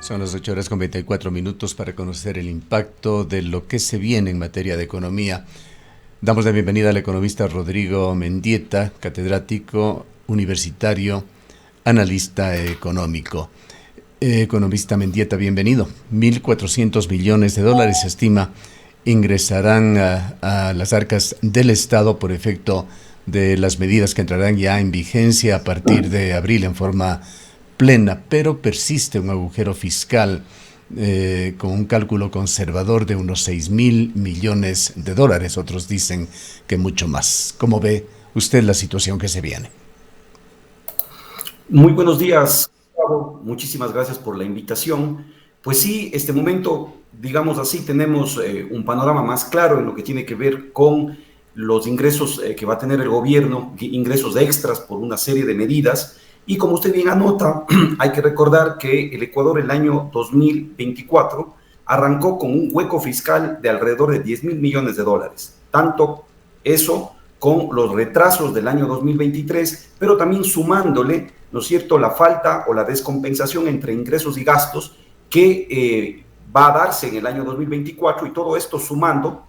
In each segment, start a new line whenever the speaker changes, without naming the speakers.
Son las 8 horas con 24 minutos para conocer el impacto de lo que se viene en materia de economía. Damos la bienvenida al economista Rodrigo Mendieta, catedrático universitario, analista económico. Economista Mendieta, bienvenido. 1.400 millones de dólares se estima ingresarán a las arcas del Estado por efecto de las medidas que entrarán ya en vigencia a partir de abril en forma plena, pero persiste un agujero fiscal con un cálculo conservador de unos 6.000 millones de dólares. Otros dicen que mucho más. ¿Cómo ve usted la situación que se viene?
Muy buenos días, Gustavo. Muchísimas gracias por la invitación. Pues sí, este momento, digamos así, tenemos un panorama más claro en lo que tiene que ver con los ingresos que va a tener el gobierno, ingresos extras por una serie de medidas. Y como usted bien anota, hay que recordar que el Ecuador el año 2024 arrancó con un hueco fiscal de alrededor de 10 mil millones de dólares. Tanto eso con los retrasos del año 2023, pero también sumándole, ¿no es cierto?, la falta o la descompensación entre ingresos y gastos que va a darse en el año 2024, y todo esto sumando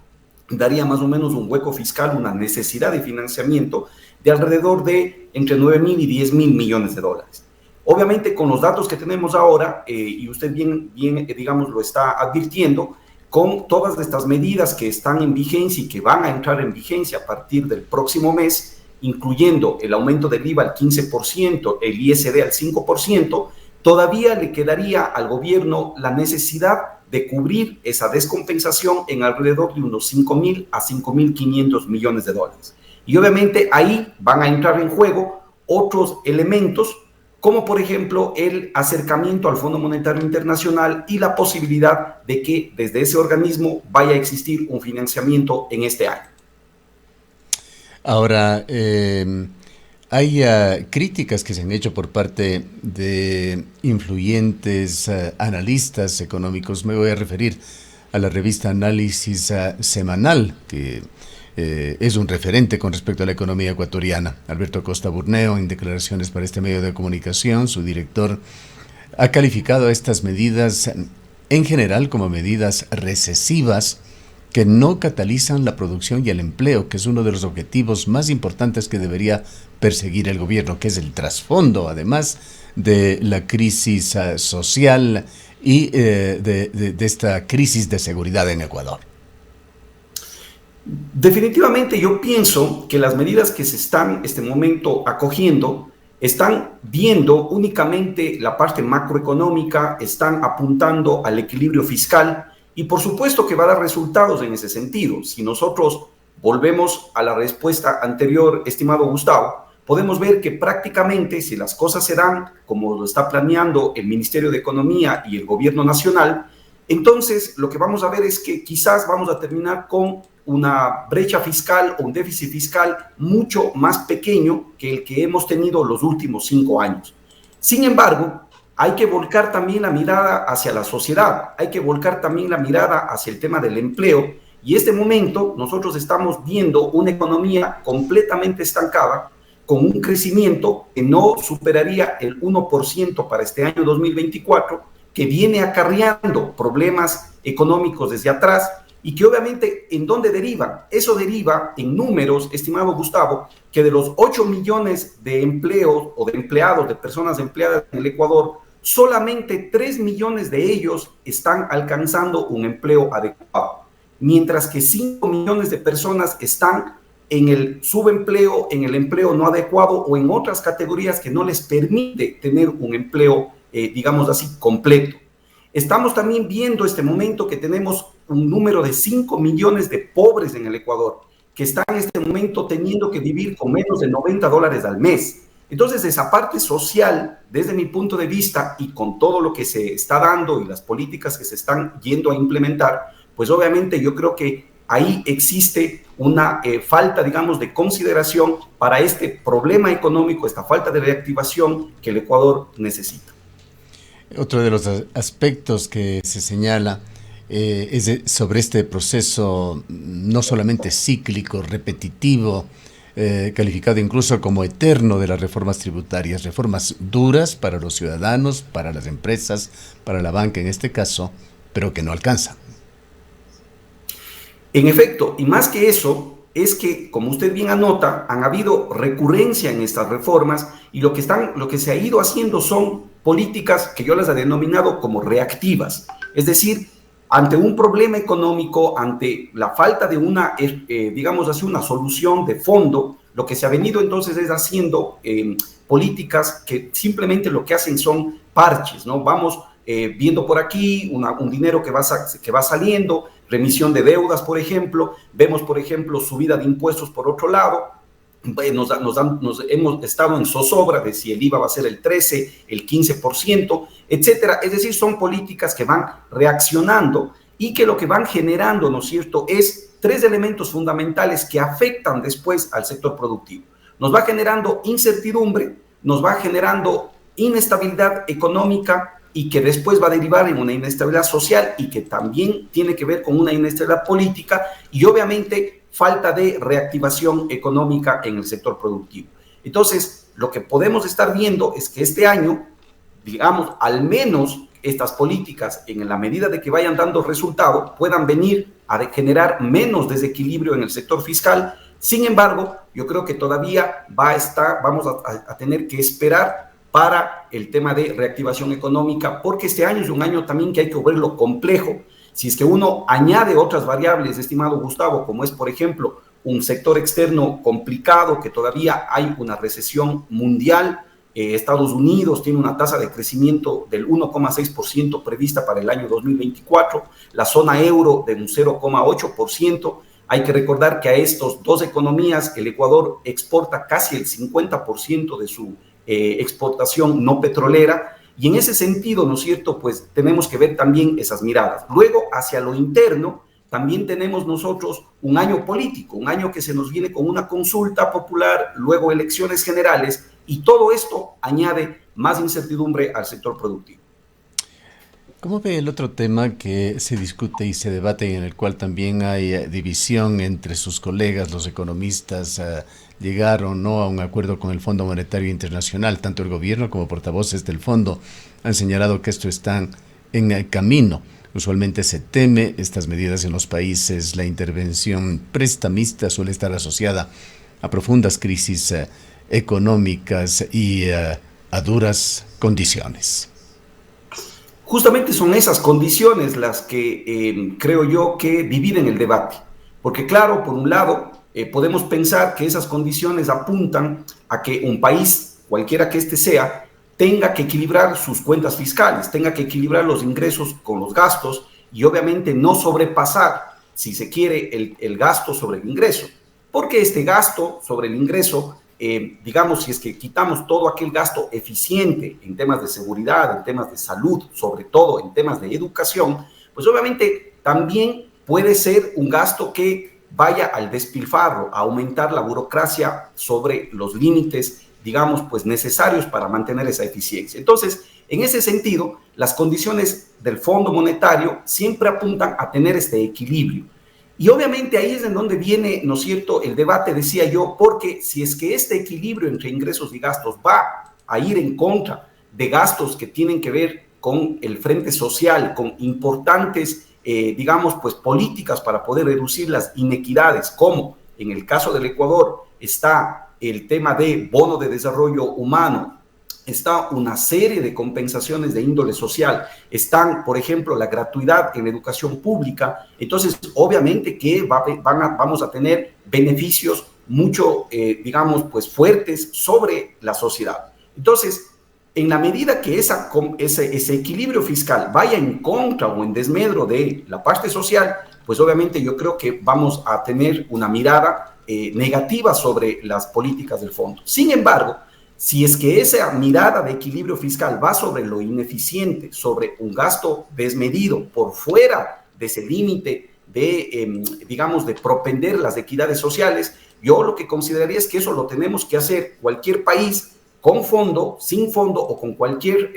daría más o menos un hueco fiscal, una necesidad de financiamiento de alrededor de entre 9 mil y 10 mil millones de dólares. Obviamente con los datos que tenemos ahora, y usted bien digamos, lo está advirtiendo, con todas estas medidas que están en vigencia y que van a entrar en vigencia a partir del próximo mes, incluyendo el aumento del IVA al 15%, el ISD al 5%, todavía le quedaría al gobierno la necesidad de cubrir esa descompensación en alrededor de unos 5.000 a 5.500 millones de dólares. Y obviamente ahí van a entrar en juego otros elementos, como por ejemplo el acercamiento al Fondo Monetario Internacional y la posibilidad de que desde ese organismo vaya a existir un financiamiento en este año.
Ahora, hay críticas que se han hecho por parte de influyentes analistas económicos. Me voy a referir a la revista Análisis Semanal, que es un referente con respecto a la economía ecuatoriana. Alberto Costa Burneo, en declaraciones para este medio de comunicación, su director, ha calificado estas medidas en general como medidas recesivas que no catalizan la producción y el empleo, que es uno de los objetivos más importantes que debería perseguir el gobierno, que es el trasfondo, además de la crisis social y de esta crisis de seguridad en Ecuador.
Definitivamente yo pienso que las medidas que se están en este momento acogiendo están viendo únicamente la parte macroeconómica, están apuntando al equilibrio fiscal y por supuesto que va a dar resultados en ese sentido. Si nosotros volvemos a la respuesta anterior, estimado Gustavo, podemos ver que prácticamente si las cosas se dan como lo está planeando el Ministerio de Economía y el Gobierno Nacional, entonces lo que vamos a ver es que quizás vamos a terminar con una brecha fiscal o un déficit fiscal mucho más pequeño que el que hemos tenido los últimos 5 años. Sin embargo, hay que volcar también la mirada hacia la sociedad, hay que volcar también la mirada hacia el tema del empleo, y en este momento nosotros estamos viendo una economía completamente estancada, con un crecimiento que no superaría el 1% para este año 2024, que viene acarreando problemas económicos desde atrás y que obviamente ¿en dónde derivan? Eso deriva en números, estimado Gustavo, que de los 8 millones de empleos o de empleados, de personas empleadas en el Ecuador, solamente 3 millones de ellos están alcanzando un empleo adecuado, mientras que 5 millones de personas están en el subempleo, en el empleo no adecuado o en otras categorías que no les permite tener un empleo, digamos así, completo. Estamos también viendo este momento que tenemos un número de 5 millones de pobres en el Ecuador, que están en este momento teniendo que vivir con menos de $90 al mes. Entonces, esa parte social, desde mi punto de vista, y con todo lo que se está dando y las políticas que se están yendo a implementar, pues obviamente yo creo que ahí existe una falta, digamos, de consideración para este problema económico, esta falta de reactivación que el Ecuador necesita.
Otro de los aspectos que se señala sobre este proceso no solamente cíclico, repetitivo, calificado incluso como eterno de las reformas tributarias, reformas duras para los ciudadanos, para las empresas, para la banca en este caso, pero que no alcanzan.
En efecto, y más que eso, es que, como usted bien anota, han habido recurrencia en estas reformas y lo que se ha ido haciendo son políticas que yo las he denominado como reactivas. Es decir, ante un problema económico, ante la falta de una, digamos así, una solución de fondo, lo que se ha venido entonces es haciendo políticas que simplemente lo que hacen son parches, ¿no? Vamos viendo por aquí un dinero que va saliendo, remisión de deudas, por ejemplo, vemos, por ejemplo, subida de impuestos por otro lado, hemos estado en zozobra de si el IVA va a ser el 13, el 15%, etcétera. Es decir, son políticas que van reaccionando y que lo que van generando, ¿no es cierto?, es tres elementos fundamentales que afectan después al sector productivo. Nos va generando incertidumbre, nos va generando inestabilidad económica y que después va a derivar en una inestabilidad social y que también tiene que ver con una inestabilidad política y obviamente falta de reactivación económica en el sector productivo. Entonces, lo que podemos estar viendo es que este año, digamos, al menos estas políticas, en la medida de que vayan dando resultado, puedan venir a generar menos desequilibrio en el sector fiscal. Sin embargo, yo creo que todavía vamos a tener que esperar para el tema de reactivación económica, porque este año es un año también que hay que verlo complejo. Si es que uno añade otras variables, estimado Gustavo, como es, por ejemplo, un sector externo complicado, que todavía hay una recesión mundial, Estados Unidos tiene una tasa de crecimiento del 1,6% prevista para el año 2024, la zona euro de un 0,8%. Hay que recordar que a estos dos economías el Ecuador exporta casi el 50% de su exportación no petrolera, y en ese sentido, ¿no es cierto?, pues tenemos que ver también esas miradas. Luego, hacia lo interno, también tenemos nosotros un año político, un año que se nos viene con una consulta popular, luego elecciones generales, y todo esto añade más incertidumbre al sector productivo.
¿Cómo ve el otro tema que se discute y se debate y en el cual también hay división entre sus colegas, los economistas, llegar o no a un acuerdo con el Fondo Monetario Internacional? Tanto el gobierno como portavoces del fondo han señalado que esto está en camino. Usualmente se teme estas medidas en los países. La intervención prestamista suele estar asociada a profundas crisis económicas y a duras condiciones.
Justamente son esas condiciones las que creo yo que dividen el debate. Porque claro, por un lado, podemos pensar que esas condiciones apuntan a que un país, cualquiera que éste sea, tenga que equilibrar sus cuentas fiscales, tenga que equilibrar los ingresos con los gastos y obviamente no sobrepasar, si se quiere, el gasto sobre el ingreso. Porque este gasto sobre el ingreso, digamos, si es que quitamos todo aquel gasto eficiente en temas de seguridad, en temas de salud, sobre todo en temas de educación, pues obviamente también puede ser un gasto que vaya al despilfarro, a aumentar la burocracia sobre los límites, digamos, pues necesarios para mantener esa eficiencia. Entonces, en ese sentido, las condiciones del Fondo Monetario siempre apuntan a tener este equilibrio. Y obviamente ahí es en donde viene, ¿no es cierto?, el debate, decía yo, porque si es que este equilibrio entre ingresos y gastos va a ir en contra de gastos que tienen que ver con el frente social, con importantes, digamos, pues políticas para poder reducir las inequidades, como en el caso del Ecuador está el tema de bono de desarrollo humano, está una serie de compensaciones de índole social, están, por ejemplo, la gratuidad en la educación pública. Entonces, obviamente que vamos a tener beneficios mucho, digamos, pues fuertes sobre la sociedad. Entonces, en la medida que ese equilibrio fiscal vaya en contra o en desmedro de la parte social, pues obviamente yo creo que vamos a tener una mirada negativa sobre las políticas del fondo. Sin embargo, si es que esa mirada de equilibrio fiscal va sobre lo ineficiente, sobre un gasto desmedido por fuera de ese límite de, digamos, de propender las equidades sociales, yo lo que consideraría es que eso lo tenemos que hacer cualquier país con fondo, sin fondo o con cualquier,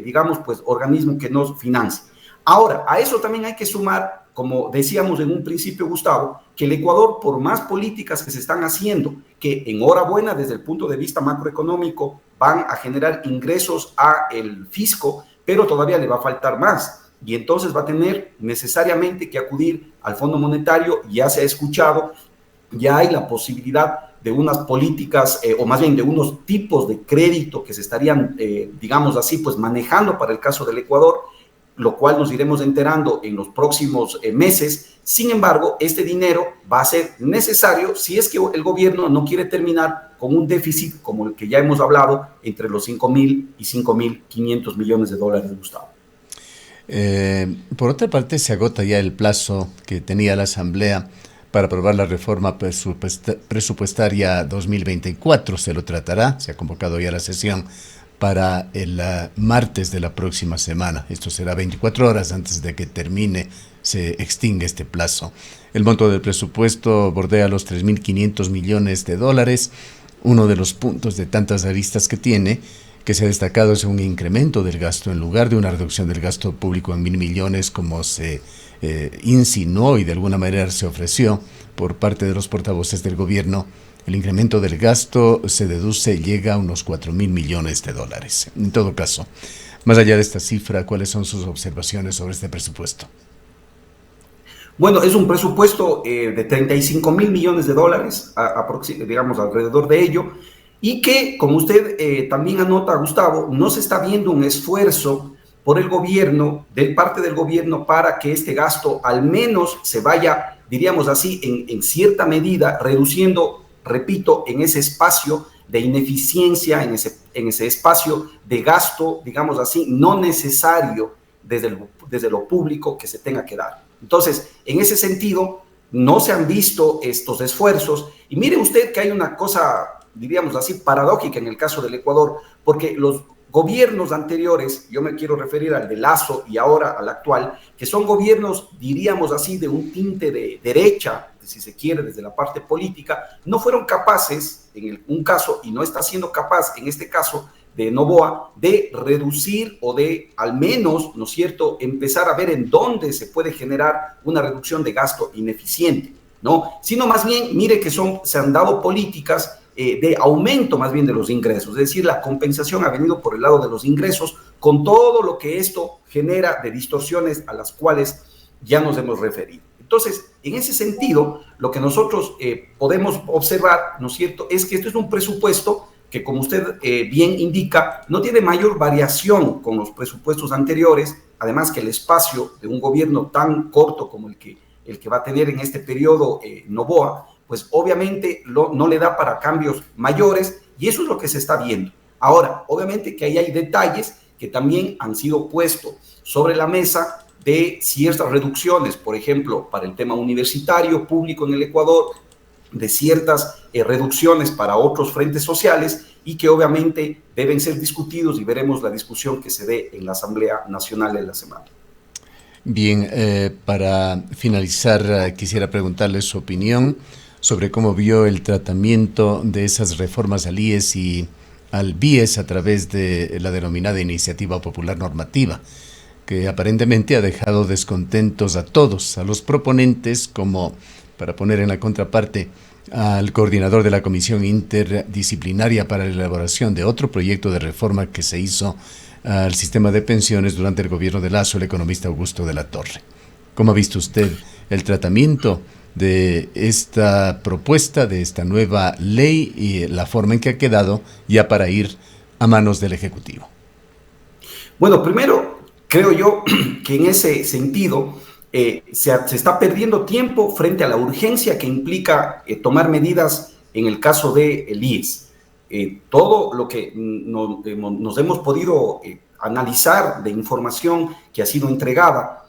digamos, pues organismo que nos financie. Ahora, a eso también hay que sumar como decíamos en un principio, Gustavo, que el Ecuador, por más políticas que se están haciendo, que enhorabuena desde el punto de vista macroeconómico van a generar ingresos al fisco, pero todavía le va a faltar más. Y entonces va a tener necesariamente que acudir al Fondo Monetario. Ya se ha escuchado, ya hay la posibilidad de unas políticas, o más bien de unos tipos de crédito que se estarían, digamos así, pues manejando para el caso del Ecuador, lo cual nos iremos enterando en los próximos meses. Sin embargo, este dinero va a ser necesario si es que el gobierno no quiere terminar con un déficit como el que ya hemos hablado, entre los 5.000 y 5.500 millones de dólares, Gustavo.
Por otra parte, se agota ya el plazo que tenía la Asamblea para aprobar la reforma presupuestaria 2024. Se lo tratará, se ha convocado ya la sesión para el martes de la próxima semana. Esto será 24 horas antes de que termine, se extingue este plazo. El monto del presupuesto bordea los 3.500 millones de dólares. Uno de los puntos de tantas aristas que tiene, que se ha destacado, es un incremento del gasto en lugar de una reducción del gasto público en 1.000 millones, como se insinuó y de alguna manera se ofreció por parte de los portavoces del gobierno. El incremento del gasto se deduce llega a unos 4.000 millones de dólares. En todo caso, más allá de esta cifra, ¿cuáles son sus observaciones sobre este presupuesto?
Bueno, es un presupuesto de 35.000 millones de dólares, digamos, alrededor de ello, y que, como usted también anota, Gustavo, no se está viendo un esfuerzo por el gobierno, de parte del gobierno, para que este gasto al menos se vaya, diríamos así, en cierta medida, reduciendo, repito, en ese espacio de ineficiencia, en ese espacio de gasto, digamos así, no necesario desde lo público que se tenga que dar. Entonces, en ese sentido, no se han visto estos esfuerzos. Y mire usted que hay una cosa, diríamos así, paradójica en el caso del Ecuador, porque los gobiernos anteriores, yo me quiero referir al de Lasso y ahora al actual, que son gobiernos, diríamos así, de un tinte de derecha, si se quiere, desde la parte política, no fueron capaces, en un caso, y no está siendo capaz en este caso de Noboa, de reducir o de al menos, ¿no es cierto?, empezar a ver en dónde se puede generar una reducción de gasto ineficiente, ¿no? Sino más bien, mire que se han dado políticas de aumento más bien de los ingresos, es decir, la compensación ha venido por el lado de los ingresos, con todo lo que esto genera de distorsiones a las cuales ya nos hemos referido. Entonces, en ese sentido, lo que nosotros podemos observar, ¿no es cierto?, es que esto es un presupuesto que, como usted bien indica, no tiene mayor variación con los presupuestos anteriores, además que el espacio de un gobierno tan corto como el que va a tener en este periodo Noboa, pues obviamente no le da para cambios mayores, y eso es lo que se está viendo. Ahora, obviamente que ahí hay detalles que también han sido puestos sobre la mesa de ciertas reducciones, por ejemplo, para el tema universitario público en el Ecuador, de ciertas reducciones para otros frentes sociales, y que obviamente deben ser discutidos, y veremos la discusión que se dé en la Asamblea Nacional en la semana.
Bien, para finalizar, quisiera preguntarle su opinión sobre cómo vio el tratamiento de esas reformas al IES y al BIES a través de la denominada Iniciativa Popular Normativa, que aparentemente ha dejado descontentos a todos, a los proponentes, como, para poner en la contraparte, al coordinador de la Comisión Interdisciplinaria para la elaboración de otro proyecto de reforma que se hizo al sistema de pensiones durante el gobierno de Lasso, el economista Augusto de la Torre. ¿Cómo ha visto usted el tratamiento de esta propuesta, de esta nueva ley, y la forma en que ha quedado ya para ir a manos del Ejecutivo?
Bueno, primero, creo yo que en ese sentido se está perdiendo tiempo frente a la urgencia que implica tomar medidas en el caso del IES. Todo lo que nos hemos podido analizar de información que ha sido entregada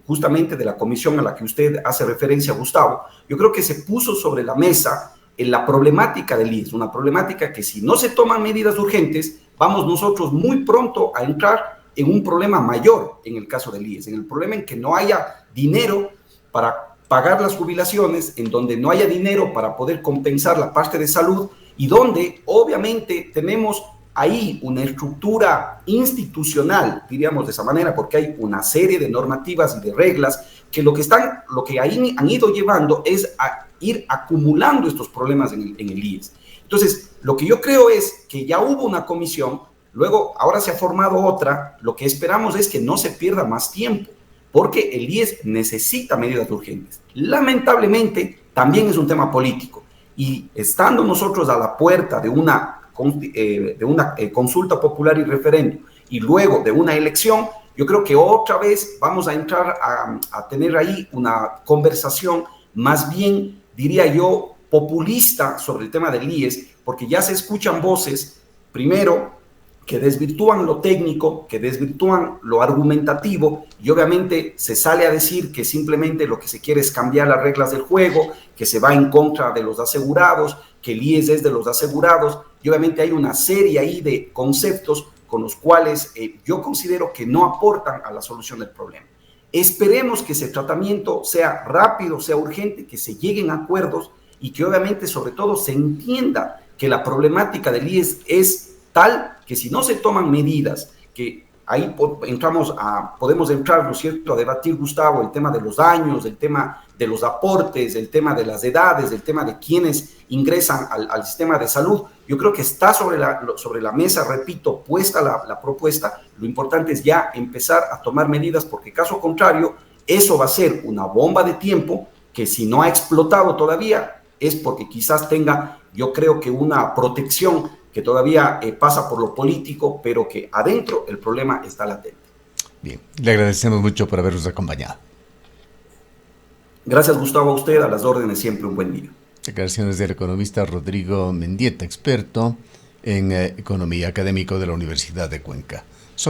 justamente de la comisión a la que usted hace referencia, Gustavo, yo creo que se puso sobre la mesa en la problemática del IES, una problemática que, si no se toman medidas urgentes, vamos nosotros muy pronto a entrar en un problema mayor en el caso del IES, en el problema en que no haya dinero para pagar las jubilaciones, en donde no haya dinero para poder compensar la parte de salud, y donde obviamente tenemos ahí una estructura institucional, diríamos de esa manera, porque hay una serie de normativas y de reglas que lo que ahí han ido llevando es a ir acumulando estos problemas en el IES. Entonces, lo que yo creo es que ya hubo una comisión, luego ahora se ha formado otra, lo que esperamos es que no se pierda más tiempo, porque el IES necesita medidas urgentes. Lamentablemente, también es un tema político, y estando nosotros a la puerta de una consulta popular y referéndum, y luego de una elección, yo creo que otra vez vamos a entrar a tener ahí una conversación más bien, diría yo, populista sobre el tema del IES, porque ya se escuchan voces, primero, que desvirtúan lo técnico, que desvirtúan lo argumentativo, y obviamente se sale a decir que simplemente lo que se quiere es cambiar las reglas del juego, que se va en contra de los asegurados, que el IES es de los asegurados, y obviamente hay una serie ahí de conceptos con los cuales yo considero que no aportan a la solución del problema. Esperemos que ese tratamiento sea rápido, sea urgente, que se lleguen a acuerdos y que obviamente sobre todo se entienda que la problemática del IES es tal que si no se toman medidas, que ahí podemos entrar, ¿no es cierto?, a debatir, Gustavo, el tema de los daños, el tema de los aportes, el tema de las edades, el tema de quienes ingresan al sistema de salud. Yo creo que está sobre la mesa, repito, puesta la propuesta. Lo importante es ya empezar a tomar medidas, porque caso contrario, eso va a ser una bomba de tiempo que si no ha explotado todavía es porque quizás tenga, yo creo que una protección que todavía pasa por lo político, pero que adentro el problema está latente.
Bien, le agradecemos mucho por habernos acompañado.
Gracias, Gustavo, a usted, a las órdenes, siempre un buen día.
Declaraciones del economista Rodrigo Mendieta, experto en economía, académico de la Universidad de Cuenca.